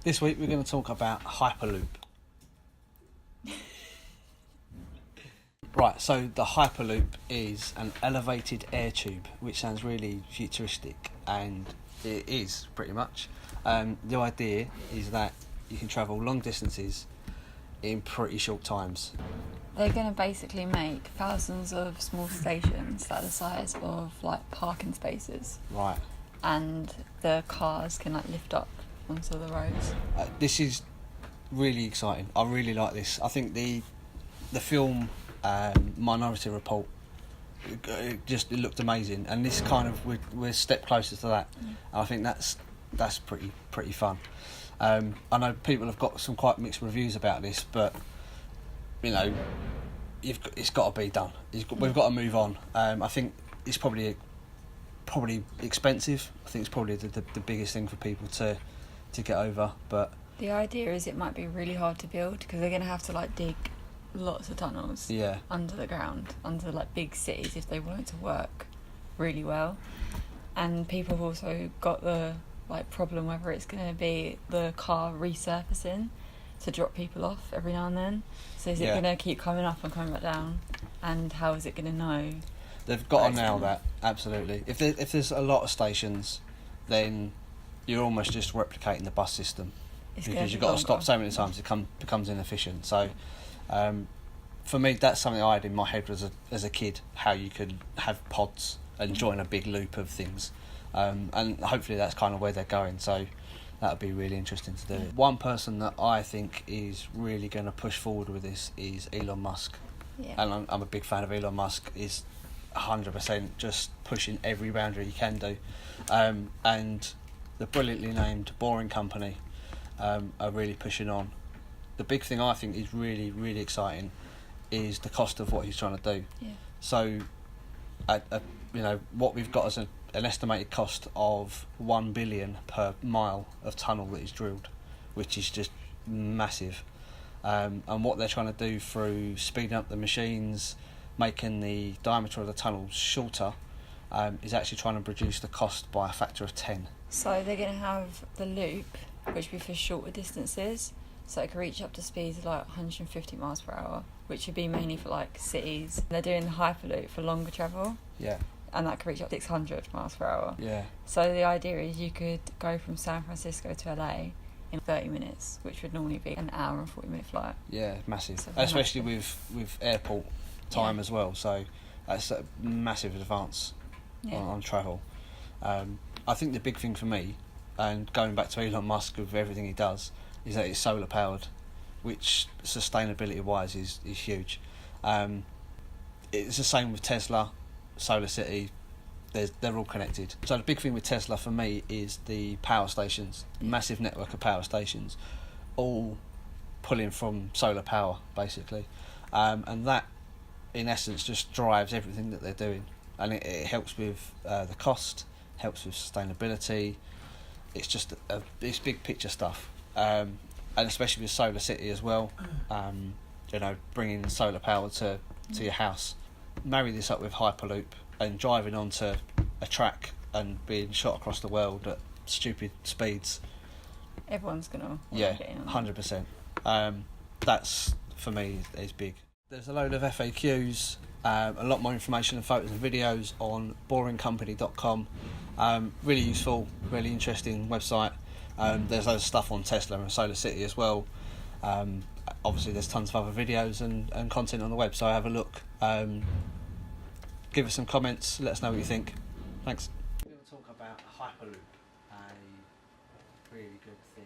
This week we're going to talk about Hyperloop. Right, so the Hyperloop is an elevated air tube, which sounds really futuristic, and it is pretty much. The idea is that you can travel long distances in pretty short times. They're going to basically make thousands of small stations that are the size of like parking spaces. Right. And the cars can like lift up onto the roads. This is really exciting. I really like this. I think the film Minority Report, it looked amazing, and this kind of we're a step closer to that. And I think that's pretty fun. I know people have got some quite mixed reviews about this, but you know, it's got to be done. We've got to move on. I think it's probably expensive. I think it's probably the biggest thing for people to get over. But the idea is it might be really hard to build because they're going to have to like dig lots of tunnels under the ground, under like big cities if they want it to work really well. And people have also got the like problem whether it's going to be the car resurfacing to drop people off every now and then. So is it going to keep coming up and coming back down? And how is it going to know? They've got to nail that, absolutely. If there's a lot of stations, then you're almost just replicating the bus system, because you've got to stop so many times it becomes inefficient. So for me, that's something I had in my head as a kid, how you could have pods and join a big loop of things. And hopefully that's kind of where they're going. So that would be really interesting to do. One person that I think is really going to push forward with this is Elon Musk. Yeah. And I'm a big fan of Elon Musk. Is 100% just pushing every boundary he can do. And the brilliantly named Boring Company are really pushing on. The big thing I think is really, really exciting is the cost of what he's trying to do. Yeah. So, what we've got as an estimated cost of $1 billion per mile of tunnel that is drilled, which is just massive. And what they're trying to do through speeding up the machines, making the diameter of the tunnels shorter, is actually trying to reduce the cost by a factor of 10. So they're going to have the loop, which will be for shorter distances, so it can reach up to speeds of like 150 miles per hour, which would be mainly for like cities. They're doing the Hyperloop for longer travel. Yeah. And that could reach up to 600 miles per hour. Yeah. So the idea is you could go from San Francisco to LA in 30 minutes, which would normally be an hour and 40-minute flight. Yeah, massive. So especially with airport time as well. So that's a massive advance on travel. I think the big thing for me, and going back to Elon Musk with everything he does, is that it's solar powered, which sustainability wise is huge. It's the same with Tesla, Solar City. They're all connected. So the big thing with Tesla for me is the power stations, massive network of power stations, all pulling from solar power basically, and that in essence just drives everything that they're doing, and it helps with the cost, helps with sustainability. It's just it's big picture stuff, and especially with Solar City as well. Bringing solar power to your house. Marry this up with Hyperloop and driving onto a track and being shot across the world at stupid speeds. Everyone's gonna get in on 100%. That's for me is big. There's a load of FAQs, a lot more information and photos and videos on boringcompany.com. Really useful, really interesting website. There's loads of stuff on Tesla and Solar City as well. Obviously there's tons of other videos and content on the web, so have a look. Give us some comments, let us know what you think. Thanks. We're going to talk about Hyperloop, a really good thing.